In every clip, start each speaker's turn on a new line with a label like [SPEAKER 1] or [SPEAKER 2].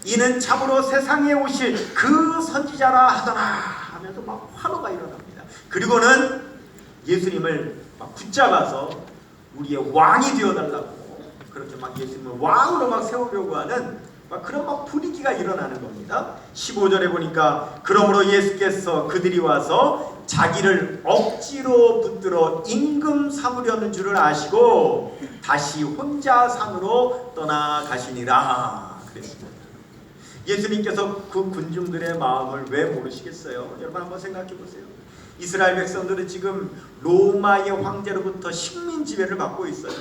[SPEAKER 1] 이는 참으로 세상에 오실 그 선지자라 하더라 하면서 막 환호가 일어납니다. 그리고는 예수님을 막 붙잡아서 우리의 왕이 되어달라고 그렇게 막 예수님을 왕으로 막 세우려고 하는 막 그런 막 분위기가 일어나는 겁니다. 15절에 보니까 그러므로 예수께서 그들이 와서 자기를 억지로 붙들어 임금 삼으려는 줄을 아시고 다시 혼자 산으로 떠나가시니라 그랬습니다. 예수님께서 그 군중들의 마음을 왜 모르시겠어요? 여러분 한번 생각해 보세요. 이스라엘 백성들은 지금 로마의 황제로부터 식민 지배를 받고 있어요.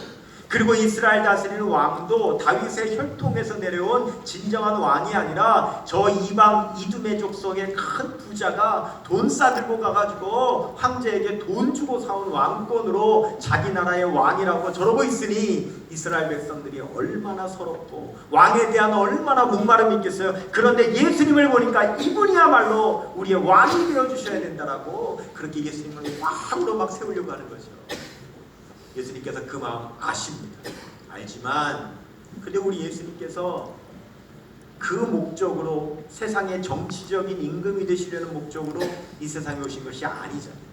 [SPEAKER 1] 그리고 이스라엘 다스리는 왕도 다윗의 혈통에서 내려온 진정한 왕이 아니라 저 이방 이두메족 속의 큰 부자가 돈 싸들고 가가지고 황제에게 돈 주고 사온 왕권으로 자기 나라의 왕이라고 저러고 있으니 이스라엘 백성들이 얼마나 서럽고 왕에 대한 얼마나 목마름이 있겠어요. 그런데 예수님을 보니까 이분이야말로 우리의 왕이 되어주셔야 된다라고 그렇게 예수님을 왕으로 막 세우려고 하는 거죠. 예수님께서 그 마음 아십니다. 알지만 근데 우리 예수님께서 그 목적으로 세상의 정치적인 임금이 되시려는 목적으로 이 세상에 오신 것이 아니잖아요.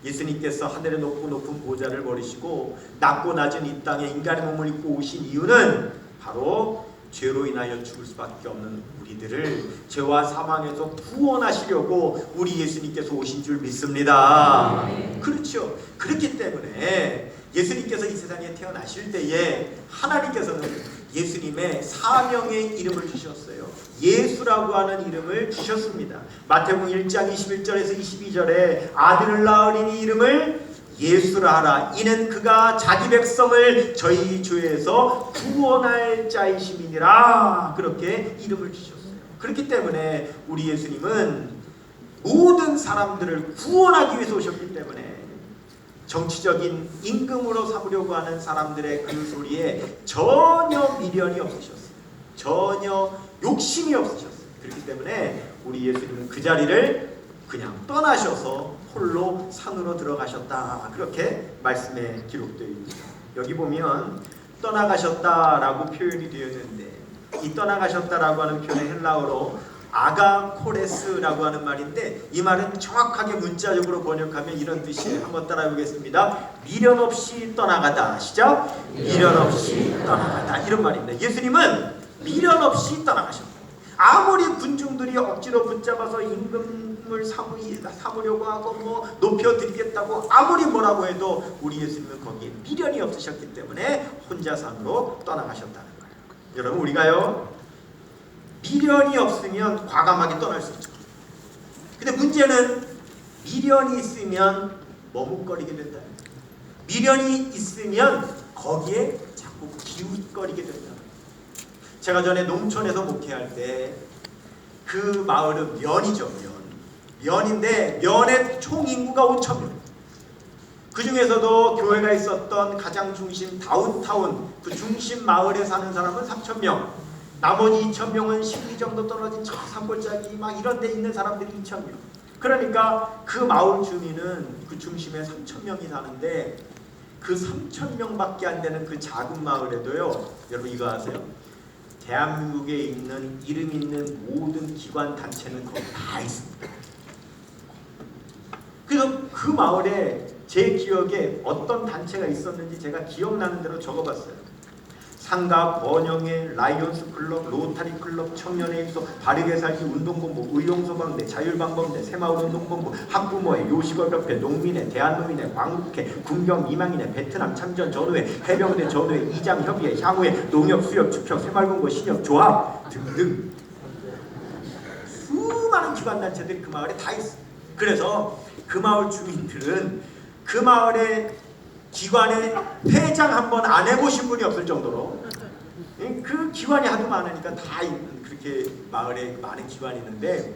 [SPEAKER 1] 예수님께서 하늘의 높고 높은 보좌를 버리시고 낮고 낮은 이 땅에 인간의 몸을 입고 오신 이유는 바로 죄로 인하여 죽을 수밖에 없는 우리들을 죄와 사망에서 구원하시려고 우리 예수님께서 오신 줄 믿습니다. 그렇죠. 그렇기 때문에 예수님께서 이 세상에 태어나실 때에 하나님께서는 예수님의 사명의 이름을 주셨어요. 예수라고 하는 이름을 주셨습니다. 마태복음 1장 21절에서 22절에 아들을 낳으리니 이름을 예수라 하라. 이는 그가 자기 백성을 저희 죄에서 구원할 자이심이니라. 그렇게 이름을 주셨어요. 그렇기 때문에 우리 예수님은 모든 사람들을 구원하기 위해서 오셨기 때문에 정치적인 임금으로 삼으려고 하는 사람들의 그 소리에 전혀 미련이 없으셨어요. 전혀 욕심이 없으셨어요. 그렇기 때문에 우리 예수님은 그 자리를 그냥 떠나셔서 홀로 산으로 들어가셨다. 그렇게 말씀에 기록되어 있습니다. 여기 보면 떠나가셨다라고 표현이 되어 있는데 이 떠나가셨다라고 하는 표현의 헬라어로 아가코레스라고 하는 말인데 이 말은 정확하게 문자적으로 번역하면 이런 뜻이에요. 한번 따라해 보겠습니다. 미련 없이 떠나가다. 시작. 미련 없이 떠나가다. 이런 말입니다. 예수님은 미련 없이 떠나가셨다. 아무리 군중들이 억지로 붙잡아서 임금을 삼으려고 하고 뭐 높여드리겠다고 아무리 뭐라고 해도 우리 예수님은 거기에 미련이 없으셨기 때문에 혼자 산으로 떠나가셨다는 거예요. 여러분 우리가요 미련이 없으면 과감하게 떠날 수 있죠. 근데 문제는 미련이 있으면 머뭇거리게 된다. 미련이 있으면 거기에 자꾸 기웃거리게 된다. 제가 전에 농촌에서 목회할 때 그 마을은 면이죠. 면인데 면의 총 인구가 5,000명. 그 중에서도 교회가 있었던 가장 중심 다운타운 그 중심 마을에 사는 사람은 3,000명. 나머지 2,000명은 십리 정도 떨어진 저 산골짜기 막 이런 데 있는 사람들이 2,000명. 그러니까 그 마을 주민은 그 중심에 3,000명이 사는데 그 3,000명밖에 안 되는 그 작은 마을에도요. 여러분 이거 아세요? 대한민국에 있는 이름 있는 모든 기관 단체는 거기 다 있습니다. 그래서 그 마을에 제 기억에 어떤 단체가 있었는지 제가 기억나는 대로 적어봤어요. 상가, 번영회, 라이온스 클럽, 로타리 클럽, 청년회 입소, 바르게 살기 운동본부, 의용소방대, 자율방범대, 새마을운동본부, 학부모회, 요식업협회, 농민회, 대한노인회, 광국회, 군경 이망인회, 베트남 참전 전후회, 해병대 전후회, 이장협의회, 향후회, 농협, 수협, 축협, 새마을금고, 신협, 조합 등등 수많은 기관단체들이 그 마을에 다 있어요. 그래서 그 마을 주민들은 그 마을의 기관에 회장 한번 안 해보신 분이 없을 정도로 그 기관이 하도 많으니까 다 그렇게 마을에 많은 기관이 있는데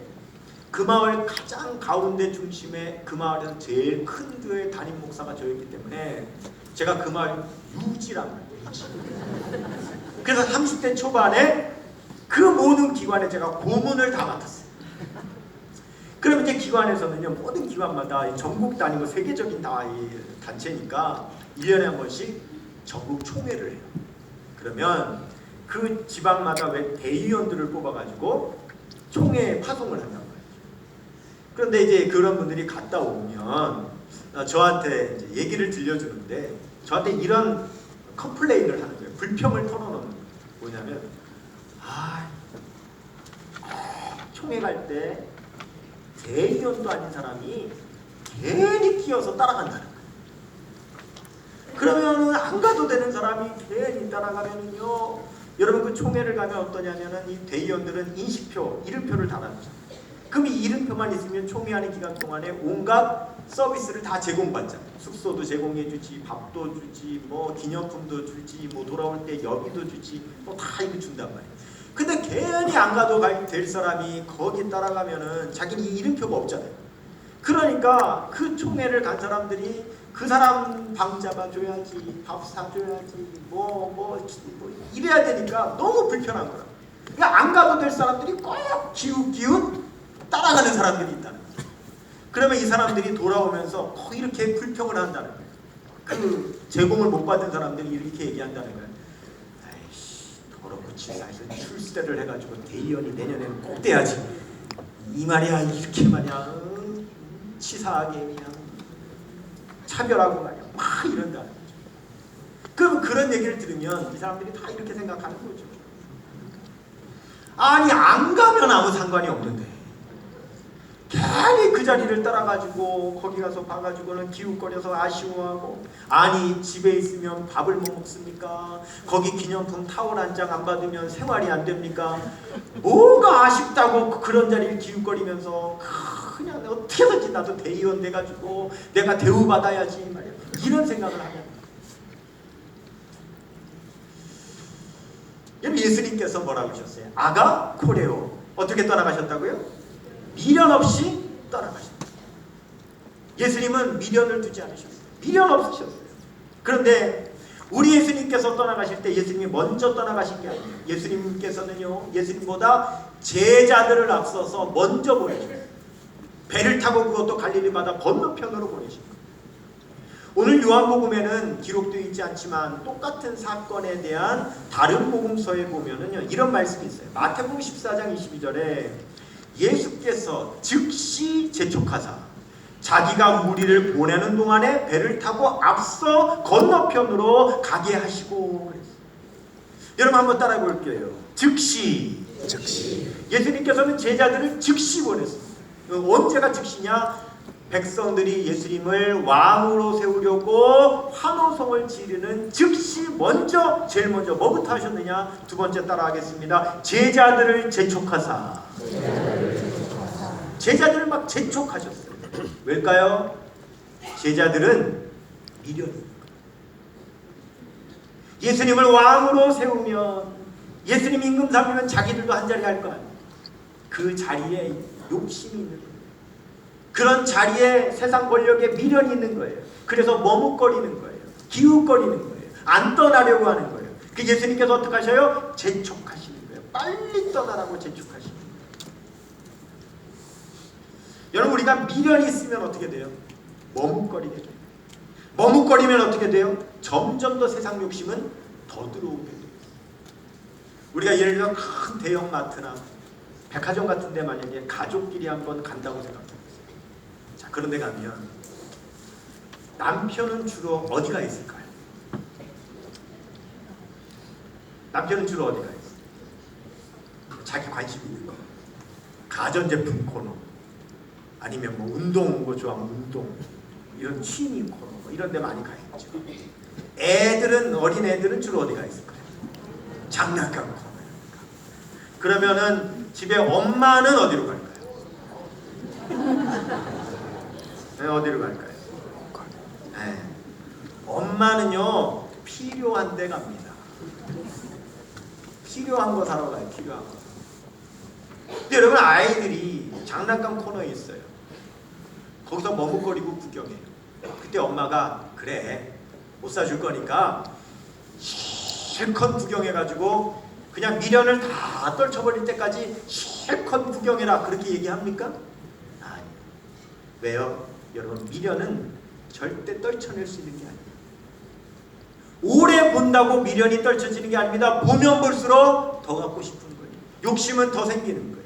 [SPEAKER 1] 그 마을 가장 가운데 중심에 그 마을에서 제일 큰 교회 담임 목사가 저였기 때문에 제가 그 마을 유지라고 해요. 그래서 30대 초반에 그 모든 기관에 제가 고문을 다 맡았어요. 그럼 이제 기관에서는요 모든 기관마다 전국 단위고 세계적인 단체니까 1년에 한 번씩 전국 총회를 해요. 그러면 그 지방마다 왜 대의원들을 뽑아가지고 총회 파송을 한단 말이죠. 그런데 이제 그런 분들이 갔다 오면 저한테 이제 얘기를 들려주는데 저한테 이런 컴플레인을 하는 거예요. 불평을 털어놓는 거예요. 뭐냐면 총회 갈 때 대의원도 아닌 사람이 괜히 끼어서 따라간다는 거예요. 그러면 안 가도 되는 사람이 괜히 따라가면은요, 여러분 그 총회를 가면 어떠냐면은 이 대의원들은 인식표, 이름표를 달아주죠. 그럼 이 이름표만 있으면 총회하는 기간 동안에 온갖 서비스를 다 제공받잖아요. 숙소도 제공해주지, 밥도 주지, 뭐 기념품도 주지, 뭐 돌아올 때 여비도 주지, 뭐 다 이거 준단 말이에요. 근데 괜히 안 가도 될 사람이 거기 따라가면은 자기는 이 이름표가 없잖아요. 그러니까 그 총회를 간 사람들이 그 사람 방 잡아줘야지, 밥 사줘야지, 뭐 이래야 되니까 너무 불편한 거라. 그러니까 안 가도 될 사람들이 꼭 기웃기웃 따라가는 사람들이 있다는 거예요. 그러면 이 사람들이 돌아오면서 꼭 이렇게 불평을 한다는 거예요. 그 제공을 못 받은 사람들이 이렇게 얘기한다는 거예요. 더럽고 치사해서 출세를 해가지고 대의원이 내년에는 꼭 돼야지. 이 말이야, 이렇게 말이야, 치사하게 그냥 차별하고 말이야, 막 이런다는 거죠. 그럼 그런 얘기를 들으면 이 사람들이 다 이렇게 생각하는 거죠. 아니 안 가면 아무 상관이 없는데 괜히 그 자리를 따라가지고 거기 가서 봐가지고는 기웃거려서 아쉬워하고, 아니 집에 있으면 밥을 못 먹습니까? 거기 기념품 타월 한 장 안 받으면 생활이 안 됩니까? 뭐가 아쉽다고 그런 자리를 기웃거리면서 그냥 어떻게든지 나도 대의원 돼가지고 내가 대우받아야지 말이야, 이런 생각을 하면, 여러분 예수님께서 뭐라고 하셨어요? 아가 코레오, 어떻게 떠나가셨다고요? 미련 없이 떠나가셨다. 예수님은 미련을 두지 않으셨어요. 미련 없으셨어요. 그런데 우리 예수님께서 떠나가실 때 예수님이 먼저 떠나가신 게 아니에요. 예수님께서는요, 예수님보다 제자들을 앞서서 먼저 보내셨어요. 배를 타고 그것도 갈릴리 바다 건너편으로 보내신 거예요. 오늘 요한복음에는 기록되어 있지 않지만 똑같은 사건에 대한 다른 복음서에 보면은요, 이런 말씀이 있어요. 마태복음 14장 22절에 예수께서 즉시 재촉하사 자기가 무리를 보내는 동안에 배를 타고 앞서 건너편으로 가게 하시고 그랬어요. 여러분 한번 따라해 볼게요. 즉시. 예수님께서는 제자들을 즉시 보냈습니다. 언제가 즉시냐? 백성들이 예수님을 왕으로 세우려고 환호성을 지르는 즉시 먼저, 제일 먼저 뭐부터 하셨느냐? 두 번째 따라하겠습니다. 제자들을 재촉하사. 제자들을 막 재촉하셨어요. 왜일까요? 제자들은 미련이니까. 예수님을 왕으로 세우면, 예수님 임금 삼으면 자기들도 한 자리 할 거 아니에요. 그 자리에 욕심이 있는 거예요. 그런 자리에 세상 권력에 미련이 있는 거예요. 그래서 머뭇거리는 거예요. 기웃거리는 거예요. 안 떠나려고 하는 거예요. 그 예수님께서 어떻게 하셔요? 재촉하시는 거예요. 빨리 떠나라고 재촉하시는 거예요. 여러분 우리가 미련이 있으면 어떻게 돼요? 머뭇거리게 돼요. 머뭇거리면 어떻게 돼요? 점점 더 세상 욕심은 더 들어오게 돼요. 우리가 예를 들어 큰 대형 마트나 백화점 같은 데 만약에 가족끼리 한번 간다고 생각해보세요. 자, 그런 데 가면 남편은 주로 어디가 있을까요? 남편은 주로 어디가 있어요? 자기 관심 있는 거, 가전제품 코너, 아니면 뭐 운동 거 좋아하면 운동, 이런 취미 코너 이런 데 많이 가 있죠. 애들은, 어린 애들은 주로 어디가 있을까요? 장난감 코너. 그러면은 집에 엄마는 어디로 갈까요? 네, 어디로 갈까요? 네. 엄마는요 필요한 데 갑니다. 필요한 거 사러 가요. 필요한 거. 근데 여러분 아이들이 장난감 코너에 있어요. 거기서 머뭇거리고 구경해요. 그때 엄마가 그래 못 사줄 거니까 실컷 구경해가지고 그냥 미련을 다 떨쳐버릴 때까지 실컷 구경해라 그렇게 얘기합니까? 아니. 왜요? 여러분 미련은 절대 떨쳐낼 수 있는 게 아니에요. 오래 본다고 미련이 떨쳐지는 게 아닙니다. 보면 볼수록 더 갖고 싶은 거예요. 욕심은 더 생기는 거예요.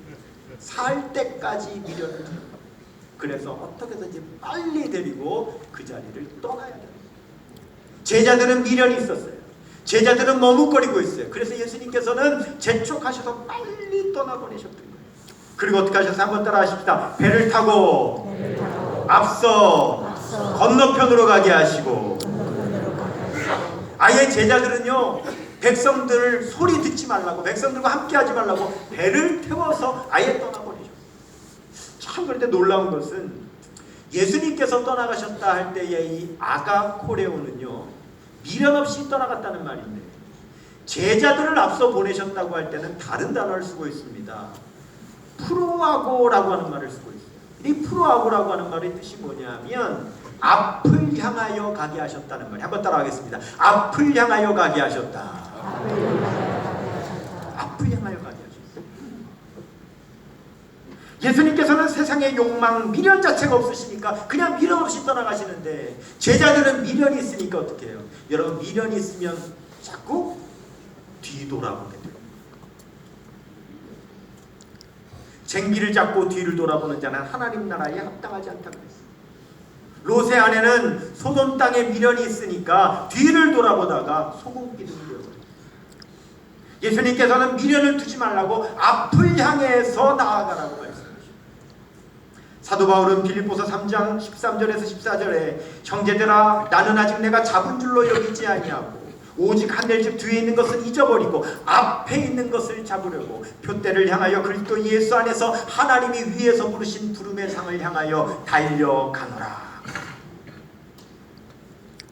[SPEAKER 1] 살 때까지 미련을 들어요. 그래서 어떻게든지 빨리 데리고 그 자리를 떠나야 돼요. 제자들은 미련이 있었어요. 제자들은 머뭇거리고 있어요. 그래서 예수님께서는 재촉하셔서 빨리 떠나보내셨던 거예요. 그리고 어떻게 하셔서 한번 따라 하십시다. 배를 타고 앞서 건너편으로 가게 하시고, 아예 제자들은요, 백성들 소리 듣지 말라고, 백성들과 함께 하지 말라고 배를 태워서 아예 떠나버리셨어요. 참 그런데 놀라운 것은 예수님께서 떠나가셨다 할 때의 이 아가코레오는요, 미련 없이 떠나갔다는 말인데, 제자들을 앞서 보내셨다고 할 때는 다른 단어를 쓰고 있습니다. 프로아고라고 하는 말을 쓰고 있어요. 이 프로아고라고 하는 말의 뜻이 뭐냐면 앞을 향하여 가게 하셨다는 말이에요. 한번 따라하겠습니다. 앞을 향하여 가게 하셨다. 앞을 향하여 가게 하셨다. 예수님께서는 세상의 욕망, 미련 자체가 없으시니까 그냥 미련 없이 떠나가시는데, 제자들은 미련이 있으니까 어떻게 해요? 여러분, 미련이 있으면 자꾸 뒤돌아보게 돼요. 쟁기를 잡고 뒤를 돌아보는 자는 하나님 나라에 합당하지 않다고 했어요. 롯의 아내는 소돔 땅에 미련이 있으니까 뒤를 돌아보다가 소금 기둥이 되어버려요. 예수님께서는 미련을 두지 말라고 앞을 향해서 나아가라고 말씀하십니다. 사도 바울은 빌립보서 3장 13절에서 14절에 형제들아, 나는 아직 내가 잡은 줄로 여기지 아니하고 오직 하늘집 뒤에 있는 것을 잊어버리고 앞에 있는 것을 잡으려고 표대를 향하여 그리스도 예수 안에서 하나님이 위에서 부르신 부름의 상을 향하여 달려가노라.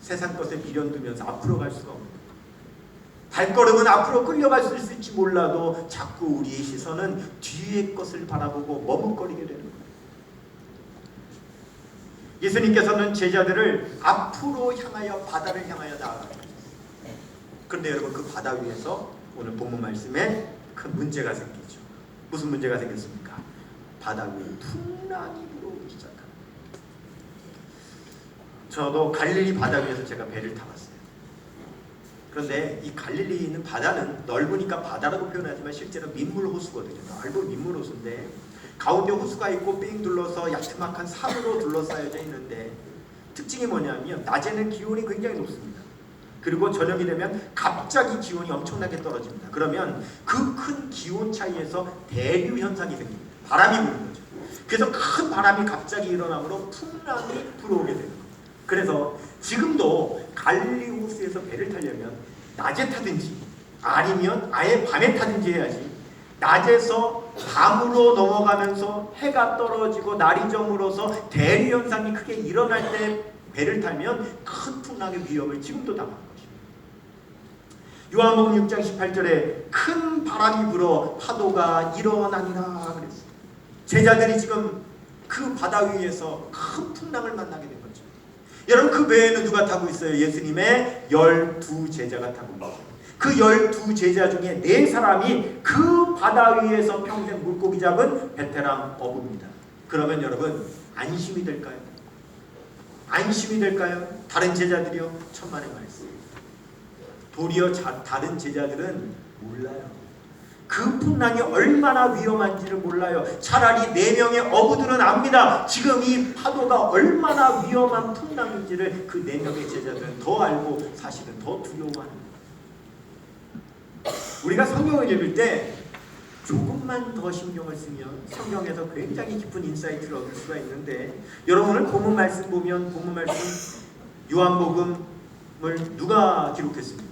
[SPEAKER 1] 세상 것에 미련 두면서 앞으로 갈 수가 없는, 발걸음은 앞으로 끌려갈 수 있을지 몰라도 자꾸 우리의 시선은 뒤의 것을 바라보고 머뭇거리게 되는 거예요. 예수님께서는 제자들을 앞으로 향하여 바다를 향하여 나아가셨어요. 그런데 여러분, 그 바다 위에서 오늘 본문 말씀에 큰 문제가 생기죠. 무슨 문제가 생겼습니까? 바다 위에 풍랑이 불어오기 시작합니다. 저도 갈릴리 바다 위에서 제가 배를 타봤어요. 그런데 이 갈릴리에 있는 바다는 넓으니까 바다라고 표현하지만 실제로 민물 호수거든요. 넓은 민물 호수인데 가운데 호수가 있고 삥 둘러서 야트막한 산으로 둘러싸여져 있는데, 특징이 뭐냐면 낮에는 기온이 굉장히 높습니다. 그리고 저녁이 되면 갑자기 기온이 엄청나게 떨어집니다. 그러면 그 큰 기온 차이에서 대류 현상이 생깁니다. 바람이 부는 거죠. 그래서 큰 바람이 갑자기 일어나므로 풍랑이 불어오게 됩니다. 그래서 지금도 갈릴리 호수에서 배를 타려면 낮에 타든지 아니면 아예 밤에 타든지 해야지, 낮에서 밤으로 넘어가면서 해가 떨어지고 날이 저물어서 대류 현상이 크게 일어날 때 배를 타면 큰 풍랑의 위험을 지금도 당하는 것입니다. 요한복음 6장 18절에 큰 바람이 불어 파도가 일어나니라 그랬어요. 제자들이 지금 그 바다 위에서 큰 풍랑을 만나게 된 거죠. 여러분, 그 배에는 누가 타고 있어요? 예수님의 12제자가 타고 있어요. 그 12제자 중에 4사람이 그 바다 위에서 평생 물고기 잡은 베테랑 어부입니다. 그러면 여러분, 안심이 될까요? 안심이 될까요? 다른 제자들이요? 천만의 말씀. 도리어 다른 제자들은 몰라요. 그 풍랑이 얼마나 위험한지를 몰라요. 차라리 4명의 어부들은 압니다. 지금 이 파도가 얼마나 위험한 풍랑인지를 그 4명의 제자들은 더 알고 사실은 더 두려워하는 거예요. 우리가 성경을 읽을 때 조금만 더 신경을 쓰면 성경에서 굉장히 깊은 인사이트를 얻을 수가 있는데, 여러분 오늘 본문 말씀 보면 본문 말씀 요한복음을 누가 기록했습니까?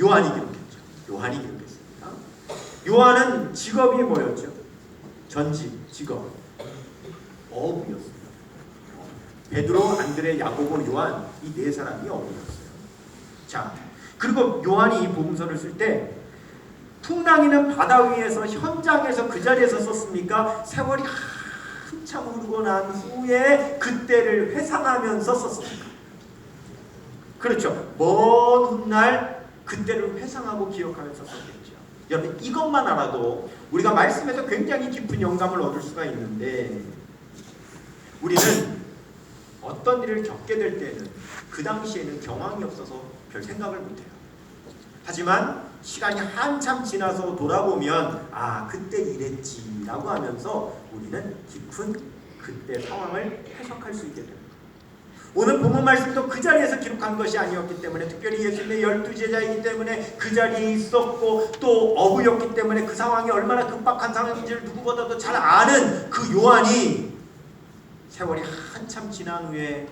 [SPEAKER 1] 요한이 기록했죠. 요한이 기록했습니다. 요한은 직업이 뭐였죠? 전직 직업 어부였습니다. 베드로, 안드레, 야고보, 요한, 이 4사람이 어부였어요. 자, 그리고 요한이 이 복음서를 쓸 때 풍랑이는 바다 위에서 현장에서 그 자리에서 썼습니까? 세월이 한참 흐르고 난 후에 그때를 회상하면서 썼습니까? 그렇죠. 먼 훗날 그때를 회상하고 기억하면서 썼겠죠. 여러분, 이것만 알아도 우리가 말씀에서 굉장히 깊은 영감을 얻을 수가 있는데, 우리는 어떤 일을 겪게 될 때는 그 당시에는 경황이 없어서 별 생각을 못해요. 하지만 시간이 한참 지나서 돌아보면 아 그때 이랬지라고 하면서 우리는 깊은 그때 상황을 해석할 수 있게 됩니다. 오늘 본문 말씀도 그 자리에서 기록한 것이 아니었기 때문에 특별히 예수님의 12제자이기 때문에 그 자리에 있었고 또 어부였기 때문에 그 상황이 얼마나 급박한 상황인지를 누구보다도 잘 아는 그 요한이 세월이 한참 지난 후에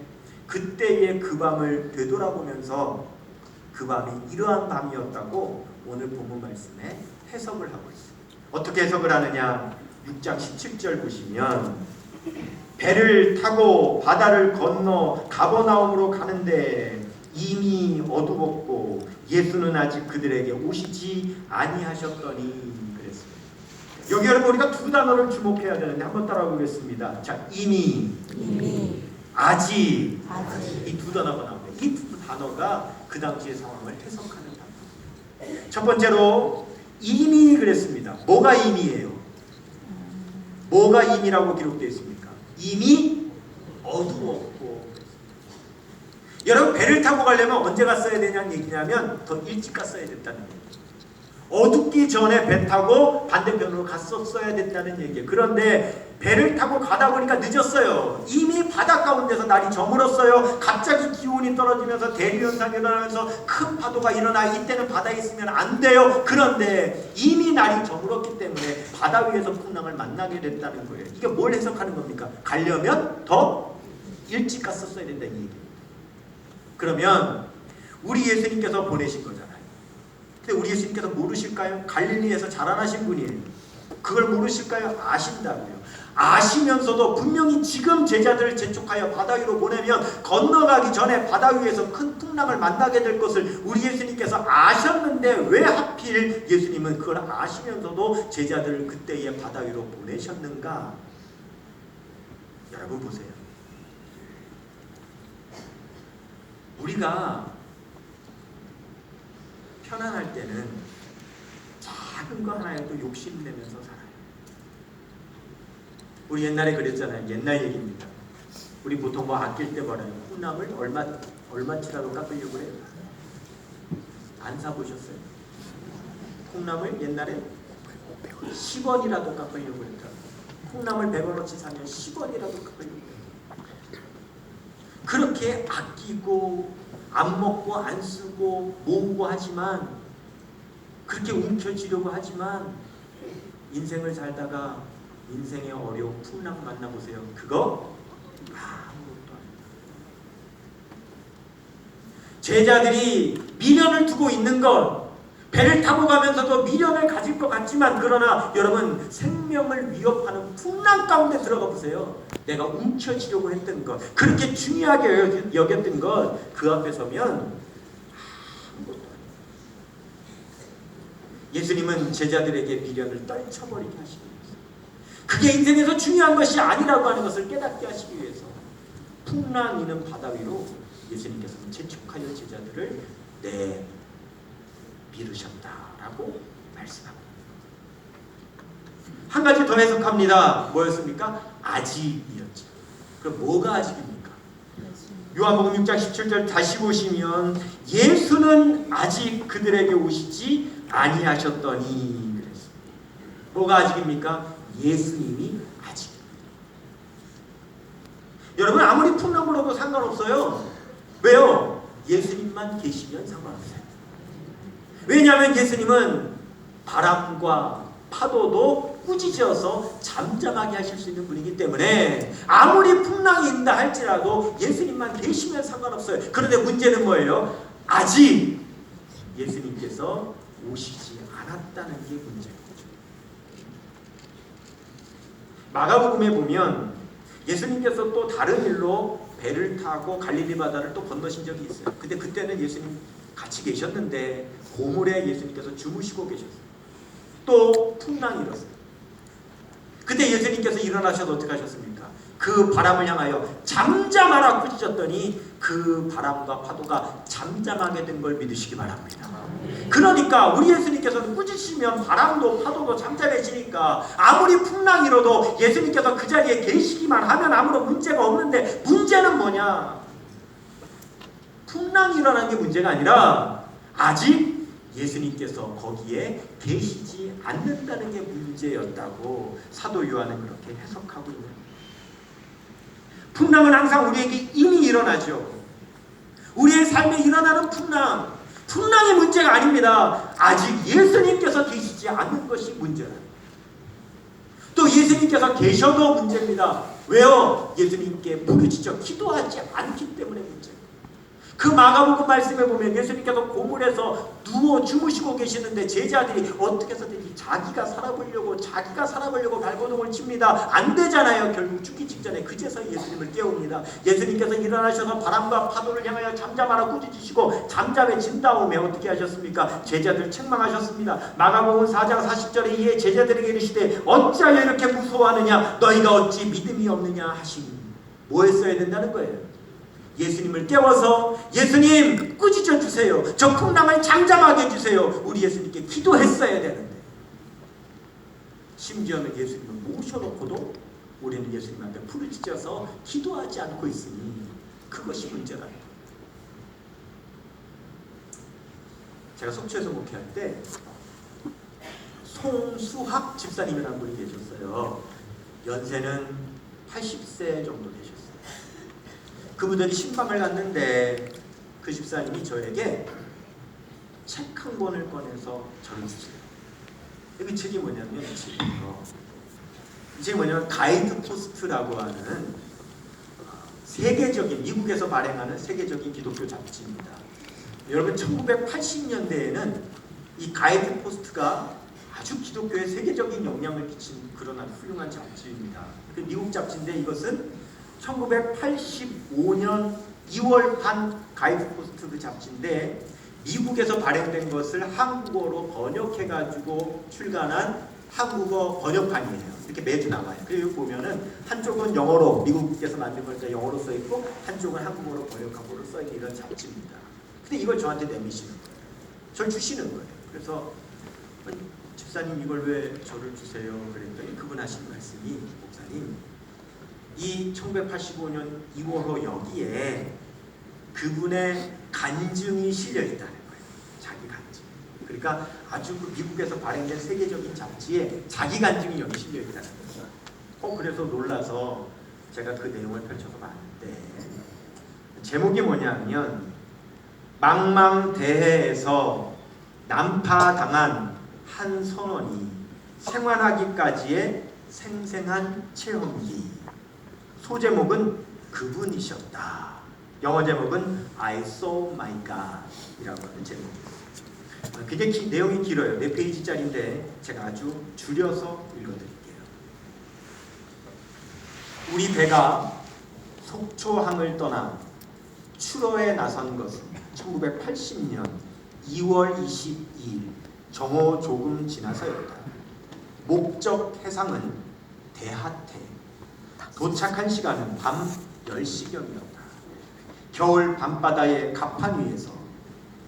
[SPEAKER 1] 그때의 그 밤을 되돌아보면서 그 밤이 이러한 밤이었다고 오늘 본문 말씀에 해석을 하고 있습니다. 어떻게 해석을 하느냐? 6장 17절 보시면 배를 타고 바다를 건너 가버나움으로 가는데 이미 어두웠고 예수는 아직 그들에게 오시지 아니하셨더니 그랬습니다. 여기 여러분 우리가 두 단어를 주목해야 되는데 한번 따라해 보겠습니다. 자, 이미 아직 이 두 단어가 나옵니다. 이 두 단어가 그 당시의 상황을 해석하는 단어. 첫 번째로 이미 그랬습니다. 뭐가 이미예요? 뭐가 이미라고 기록되어 있습니까? 이미 어두웠고. 여러분 배를 타고 가려면 언제 갔어야 되냐는 얘기냐면 더 일찍 갔어야 됐다는 얘기예요. 어둡기 전에 배 타고 반대편으로 갔었어야 됐다는 얘기예요. 그런데 배를 타고 가다 보니까 늦었어요. 이미 바다 가운데서 날이 저물었어요. 갑자기 기온이 떨어지면서 대류현상이 일어나면서 큰 파도가 일어나 이때는 바다에 있으면 안 돼요. 그런데 이미 날이 저물었기 때문에 바다 위에서 풍랑을 만나게 됐다는 거예요. 이게 뭘 해석하는 겁니까? 가려면 더 일찍 갔었어야 된다는 얘기예요. 그러면 우리 예수님께서 보내신 거잖아요. 근데 우리 예수님께서 모르실까요? 갈릴리에서 자라나신 분이에요. 그걸 모르실까요? 아신다고요. 아시면서도 분명히 지금 제자들을 재촉하여 바다 위로 보내면 건너가기 전에 바다 위에서 큰 풍랑을 만나게 될 것을 우리 예수님께서 아셨는데 왜 하필 예수님은 그걸 아시면서도 제자들을 그때의 바다 위로 보내셨는가? 여러분 보세요. 우리가 편안할 때는 작은 거 하나에도 욕심내면서 살아요. 우리 옛날에 그랬잖아요. 옛날 얘기입니다. 우리 보통 뭐 아낄 때 뭐라요? 콩나물 얼마치라도 깎으려고 해요. 안 사보셨어요? 콩나물 옛날에 10원이라도 깎으려고 했다. 콩나물 100원어치 사면 10원이라도 깎으려고 해요. 그렇게 아끼고 안 먹고 안 쓰고 모으고 하지만 그렇게 움켜쥐려고 하지만 인생을 살다가 인생의 어려운 풍랑 만나보세요. 그거 아무것도 아닙니다. 제자들이 미련을 두고 있는 것, 배를 타고 가면서도 미련을 가질 것 같지만 그러나 여러분 생명을 위협하는 풍랑 가운데 들어가 보세요. 내가 움켜쥐려고 했던 것, 그렇게 중요하게 여겼던 것, 그 앞에 서면 아무것도 아닙니다. 예수님은 제자들에게 미련을 떨쳐버리게 하시기 위해서, 그게 인생에서 중요한 것이 아니라고 하는 것을 깨닫게 하시기 위해서 풍랑 있는 바다 위로 예수님께서는 재촉하여 제자들을 미루셨다라고 말씀합니다. 한 가지 더 해석합니다. 뭐였습니까? 아직이었죠. 그럼 뭐가 아직입니까? 요한복음 6장 17절 다시 보시면 예수는 아직 그들에게 오시지 아니하셨더니 그랬습니다. 뭐가 아직입니까? 예수님이 아직입니다. 여러분 아무리 풍랑 불어도 상관없어요. 왜요? 예수님만 계시면 상관없어요. 왜냐하면 예수님은 바람과 파도도 꾸짖어서 잠잠하게 하실 수 있는 분이기 때문에 아무리 풍랑이 있다 할지라도 예수님만 계시면 상관없어요. 그런데 문제는 뭐예요? 아직 예수님께서 오시지 않았다는 게 문제예요. 마가복음에 보면 예수님께서 또 다른 일로 배를 타고 갈릴리 바다를 또 건너신 적이 있어요. 근데 그때는 예수님 같이 계셨는데 고물에 예수님께서 주무시고 계셨어요. 또 풍랑이 일었어요. 그때 예수님께서 일어나셔서 어떻게 하셨습니까? 그 바람을 향하여 잠잠하라 꾸짖었더니 그 바람과 파도가 잠잠하게 된 걸 믿으시기 바랍니다. 그러니까 우리 예수님께서는 꾸짖으시면 바람도 파도도 잠잠해지니까 아무리 풍랑이 일어도 예수님께서 그 자리에 계시기만 하면 아무런 문제가 없는데 문제는 뭐냐? 풍랑이 일어나는 게 문제가 아니라 아직 예수님께서 거기에 계시지 않는다는 게 문제였다고 사도 요한은 그렇게 해석하고 있는 거예요. 풍랑은 항상 우리에게 이미 일어나죠. 우리의 삶에 일어나는 풍랑이 문제가 아닙니다. 아직 예수님께서 계시지 않는 것이 문제다. 또 예수님께서 계셔도 문제입니다. 왜요? 예수님께 부르짖어 기도하지 않기 때문에 문제입니다. 그 마가복음 말씀에 보면 예수님께서 고물에서 누워 주무시고 계시는데 제자들이 어떻게 해서든지 자기가 살아보려고 발버둥을 칩니다. 안 되잖아요. 결국 죽기 직전에 그제서 예수님을 깨웁니다. 예수님께서 일어나셔서 바람과 파도를 향하여 잠잠하라 꾸짖으시고 잠잠해진 다음에 어떻게 하셨습니까? 제자들 책망하셨습니다. 마가복음 4장 40절에 이에 제자들에게 이르시되 어찌하여 이렇게 무서워하느냐 너희가 어찌 믿음이 없느냐 하시니 뭐 했어야 된다는 거예요? 예수님을 깨워서 예수님 꾸짖어 주세요. 저 풍랑을 잠잠하게 해주세요. 우리 예수님께 기도했어야 되는데 심지어는 예수님을 모셔놓고도 우리는 예수님 앞에 부르짖어서 기도하지 않고 있으니 그것이 문제다. 제가 속초에서 목회할 때 송수학 집사님이라는 분이 계셨어요. 연세는 80세 정도 되셨어요. 그분들이 신방을 갔는데 그 집사님이 저에게 책 한 권을 꺼내서 저를 주세요. 이 책이 뭐냐면 이 책이 뭐냐면 가이드 포스트라고 하는 세계적인 미국에서 발행하는 세계적인 기독교 잡지입니다. 여러분 1980년대에는 이 가이드 포스트가 아주 기독교에 세계적인 영향을 끼친 그런 아주 훌륭한 잡지입니다. 미국 잡지인데 이것은 1985년 2월판 가이드 포스트 그 잡지인데 미국에서 발행된 것을 한국어로 번역해가지고 출간한 한국어 번역판이에요. 이렇게 매주 나와요. 그리고 보면은 한쪽은 영어로 미국에서 만든 걸 영어로 써 있고 한쪽은 한국어로 번역하고 써 있는 이런 잡지입니다. 근데 이걸 저한테 내미시는 거예요. 저를 주시는 거예요. 그래서 집사님 이걸 왜 저를 주세요? 그랬더니 그분 하신 말씀이 목사님 이 1985년 2월호 여기에 그분의 간증이 실려 있다는 거예요. 자기 간증. 그러니까 아주 그 미국에서 발행된 세계적인 잡지에 자기 간증이 여기 실려 있다는 거예요. 그래서 놀라서 제가 그 내용을 펼쳐서 봤는데 제목이 뭐냐면 망망대해에서 난파당한 한 선원이 생還하기까지의 생생한 체험기. 소제목은 그분이셨다. 영어 제목은 I saw my God 이라고 하는 제목입니다. 굉장히 내용이 길어요. 4페이지짜리인데 제가 아주 줄여서 읽어드릴게요. 우리 배가 속초항을 떠나 출어에 나선 것은 1980년 2월 22일 정오 조금 지나서였다. 목적 해상은 대하태. 도착한 시간은 밤 10시경이었다. 겨울 밤바다의 갑판 위에서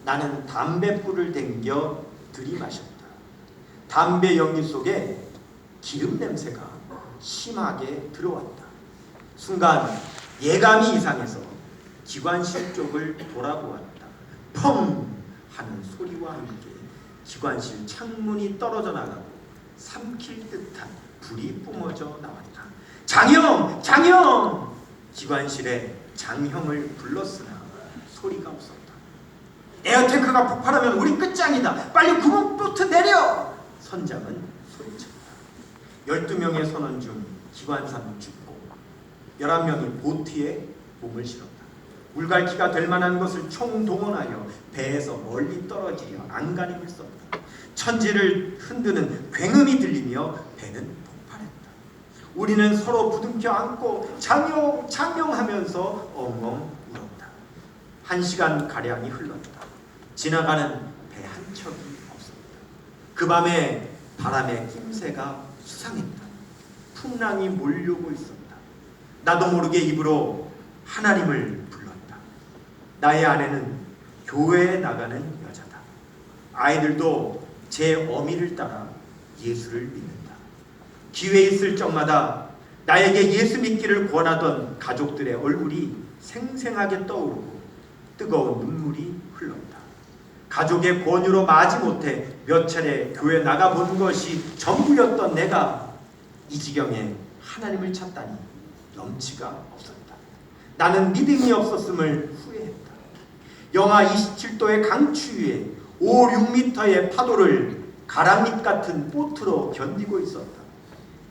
[SPEAKER 1] 나는 담뱃불을 댕겨 들이마셨다. 담배 연기 속에 기름 냄새가 심하게 들어왔다. 순간 예감이 이상해서 기관실 쪽을 돌아보았다. 펑 하는 소리와 함께 기관실 창문이 떨어져 나가고 삼킬 듯한 불이 뿜어져 나왔다. 장형! 장형! 기관실에 장형을 불렀으나 소리가 없었다. 에어탱크가 폭발하면 우리 끝장이다. 빨리 구멍보트 내려! 선장은 소리쳤다. 12명의 선원 중 기관사는 죽고 11명이 보트에 몸을 실었다. 물갈퀴가 될 만한 것을 총동원하여 배에서 멀리 떨어지려 안간힘을 썼다. 천지를 흔드는 굉음이 들리며 배는 폭발했다. 우리는 서로 부둥켜 안고 장영 장영하면서 엉엉 울었다. 1시간가량이 흘렀다. 지나가는 배 한 척이 없었다. 그 밤에 바람의 낌새가 수상했다. 풍랑이 몰려오고 있었다. 나도 모르게 입으로 하나님을 불렀다. 나의 아내는 교회에 나가는 여자다. 아이들도 제 어미를 따라 예수를 믿는다. 기회 있을 적마다 나에게 예수 믿기를 권하던 가족들의 얼굴이 생생하게 떠오르고 뜨거운 눈물이 흘렀다. 가족의 권유로 마지못해 몇 차례 교회 나가본 것이 전부였던 내가 이 지경에 하나님을 찾다니 염치가 없었다. 나는 믿음이 없었음을 후회했다. 영하 27도의 강추위에 5, 6m의 파도를 가랑잎 같은 보트로 견디고 있었다.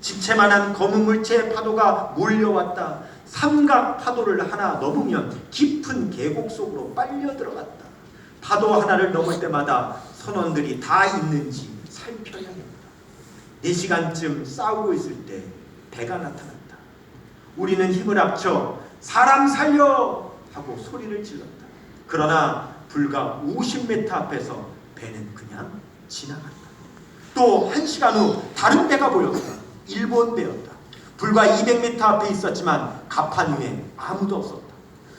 [SPEAKER 1] 집채만한 검은 물체의 파도가 몰려왔다. 삼각 파도를 하나 넘으면 깊은 계곡 속으로 빨려 들어갔다. 파도 하나를 넘을 때마다 선원들이 다 있는지 살펴야겠다. 4시간쯤 싸우고 있을 때 배가 나타났다. 우리는 힘을 합쳐 사람 살려 하고 소리를 질렀다. 그러나 불과 50m 앞에서 배는 그냥 지나갔다. 또 1시간 후 다른 배가 보였다. 일본 배였다. 불과 200m 앞에 있었지만 갑판 위에 아무도 없었다.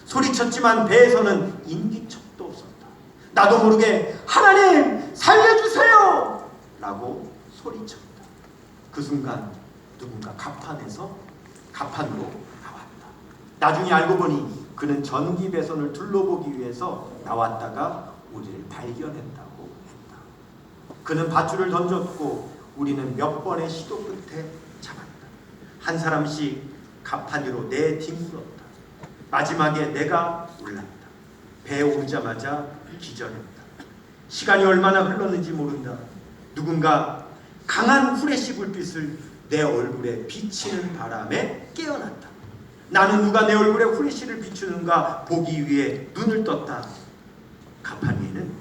[SPEAKER 1] 소리쳤지만 배에서는 인기척도 없었다. 나도 모르게 하나님 살려주세요! 라고 소리쳤다. 그 순간 누군가 갑판으로 나왔다. 나중에 알고 보니 그는 전기 배선을 둘러보기 위해서 나왔다가 우리를 발견했다고 했다. 그는 밧줄을 던졌고 우리는 몇 번의 시도 끝에 잡았다. 한 사람씩 갑판 위로 내뒹굴었다. 마지막에 내가 올랐다. 배에 오르자마자 기절했다. 시간이 얼마나 흘렀는지 모른다. 누군가 강한 후레쉬 불빛을 내 얼굴에 비치는 바람에 깨어났다. 나는 누가 내 얼굴에 후레쉬를 비추는가 보기 위해 눈을 떴다. 갑판 위에는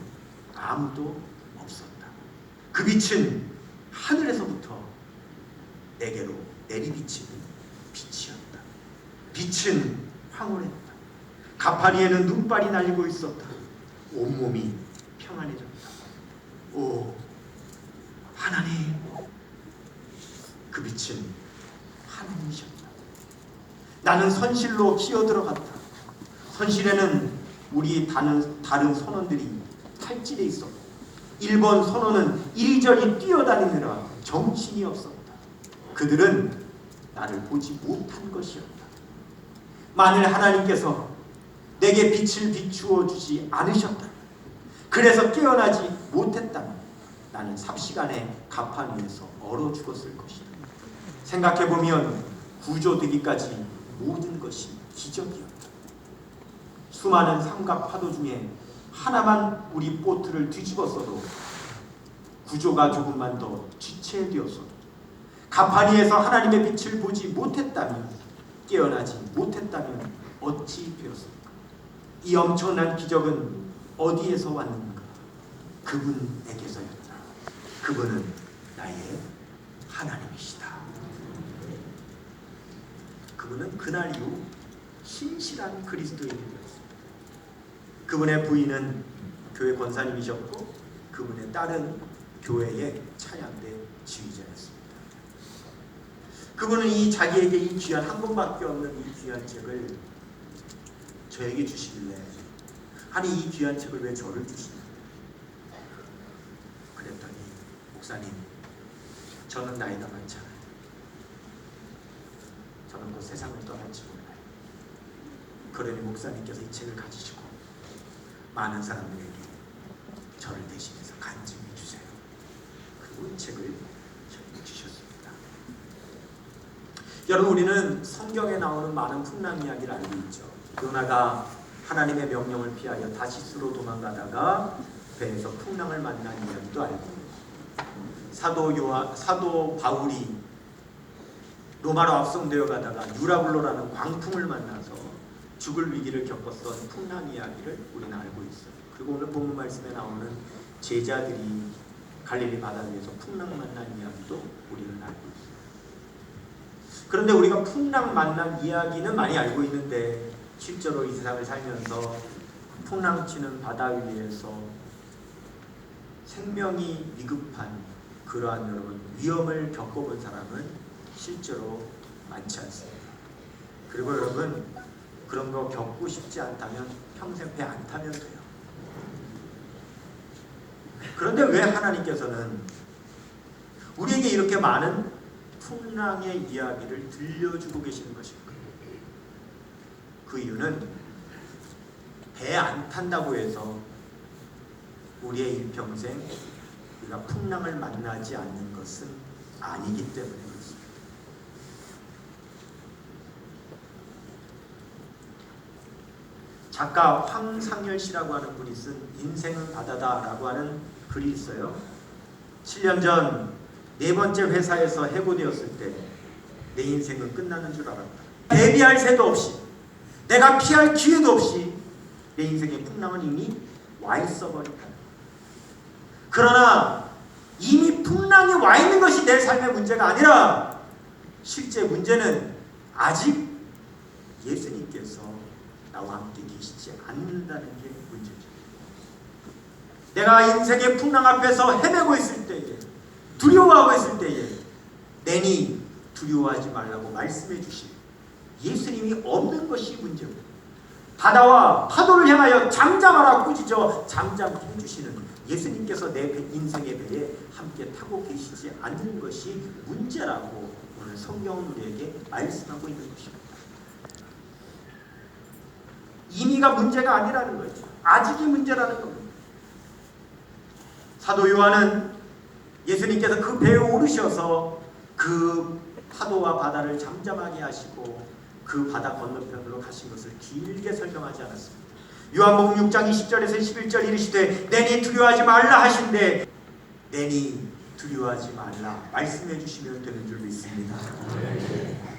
[SPEAKER 1] 아무도 없었다. 그 빛은 하늘에서부터 내게로 내리비치는 빛이었다. 빛은 황홀했다. 갑판 위에는 눈발이 날리고 있었다. 온몸이 평안해졌다. 오 하나님, 그 빛은 하나님이셨다. 나는 선실로 기어들어갔다. 선실에는 우리 다른 선원들이 탈진해 있었고 일본 선원은 이리저리 뛰어다니느라 정신이 없었다. 그들은 나를 보지 못한 것이었다. 만일 하나님께서 내게 빛을 비추어 주지 않으셨다면, 그래서 깨어나지 못했다면 나는 삽시간에 갑판 위에서 얼어 죽었을 것이다. 생각해보면 구조되기까지 모든 것이 기적이었다. 수많은 삼각 파도 중에 하나만 우리 보트를 뒤집었어도 구조가 조금만 더 지체되었어도 갑판 위에서 하나님의 빛을 보지 못했다면, 깨어나지 못했다면 어찌 되었을까? 이 엄청난 기적은 어디에서 왔는가? 그분에게서였다. 그분은 나의 하나님이시다. 그분은 그날 이후 신실한 그리스도인이었습니다. 그분의 부인은 교회 권사님이셨고 그분의 딸은 교회의 찬양대 지휘자였습니다. 그분은 자기에게 이 귀한 한 권밖에 없는 이 귀한 책을 저에게 주시길래, 아니 이 귀한 책을 왜 저를 주시냐? 그랬더니, 목사님, 저는 나이가 많잖아요. 저는 곧 세상을 떠날지 몰라요. 그러니 목사님께서 이 책을 가지시고 많은 사람들에게 저를 대신해서 간증해 주세요. 그리고 이 책을 저에게 주셨습니다. 여러분, 우리는 성경에 나오는 많은 풍랑 이야기를 알고 있죠. 요나가 하나님의 명령을 피하여 다시스로 도망가다가 배에서 풍랑을 만난 이야기도 알고, 사도 바울이 로마로 압송되어 가다가 유라블로라는 광풍을 만나서 죽을 위기를 겪었던 풍랑 이야기를 우리는 알고 있어요. 그리고 오늘 본문 말씀에 나오는 제자들이 갈릴리 바다 위에서 풍랑 만난 이야기도 우리는 알고 있어요. 그런데 우리가 풍랑 만난 이야기는 많이 알고 있는데, 실제로 이 세상을 살면서 풍랑 치는 바다 위에서 생명이 위급한 그러한 여러분 위험을 겪어본 사람은 실제로 많지 않습니다. 그리고 여러분, 그런 거 겪고 싶지 않다면 평생 배 안 타면 돼요. 그런데 왜 하나님께서는 우리에게 이렇게 많은 풍랑의 이야기를 들려주고 계시는 것일까? 그 이유는 배 안 탄다고 해서 우리의 일평생 우리가 풍랑을 만나지 않는 것은 아니기 때문에 그렇습니다. 작가 황상열 씨라고 하는 분이 쓴 인생은 바다다라고 하는 글이 있어요. 7년 전 4번째 회사에서 해고되었을 때 내 인생은 끝나는 줄 알았다. 대비할 새도 없이, 내가 피할 기회도 없이 내 인생의 풍랑은 이미 와 있어 버렸다. 그러나 이미 풍랑이 와 있는 것이 내 삶의 문제가 아니라 실제 문제는 아직 예수님께서 나와 함께 계시지 않는다는 게 문제죠. 내가 인생의 풍랑 앞에서 헤매고 있을 때에, 두려워하고 있을 때에 내니 두려워하지 말라고 말씀해 주신 예수님이 없는 것이 문제고, 바다와 파도를 향하여 잠잠하라 꾸짖어 잠잠케 해주시는 예수님께서 내 인생의 배에 함께 타고 계시지 않는 것이 문제라고 오늘 성경은 우리에게 말씀하고 있는 것입니다. 이미가 문제가 아니라는 거죠. 아직이 문제라는 겁니다. 사도 요한은 예수님께서 그 배에 오르셔서 그 파도와 바다를 잠잠하게 하시고 그 바다 건너편으로 가신 것을 길게 설명하지 않았습니다. 요한복음 6장 20절에서 21절 이르시되 내니 두려워하지 말라 하신대, 내니 두려워하지 말라 말씀해 주시면 되는 줄 믿습니다.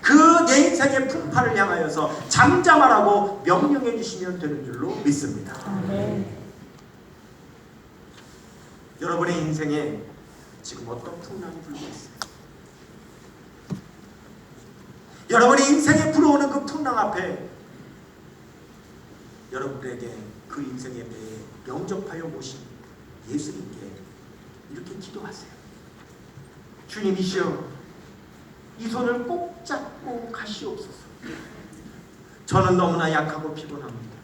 [SPEAKER 1] 그 내 인생의 풍파를 향하여서 잠잠하라고 명령해 주시면 되는 줄로 믿습니다. 여러분의 인생에 지금 어떤 풍랑이 불고 있어요? 여러분의 인생에 불어오는 그 풍랑 앞에 여러분에게 그 인생의 배에 영접하여 모신 예수님께 이렇게 기도하세요. 주님이시여, 이 손을 꼭 잡고 가시옵소서. 저는 너무나 약하고 피곤합니다.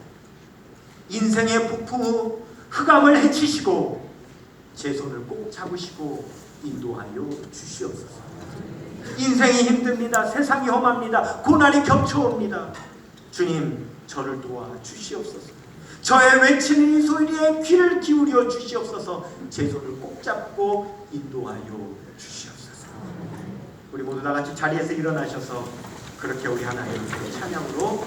[SPEAKER 1] 인생의 폭풍 흑암을 헤치시고 제 손을 꼭 잡으시고 인도하여 주시옵소서. 인생이 힘듭니다. 세상이 험합니다. 고난이 겹쳐옵니다. 주님, 저를 도와 주시옵소서. 저의 외치는 이 소리에 귀를 기울여 주시옵소서. 제 손을 꼭 잡고 인도하여 주시옵소서. 우리 모두 다 같이 자리에서 일어나셔서 그렇게 우리 하나님의 찬양으로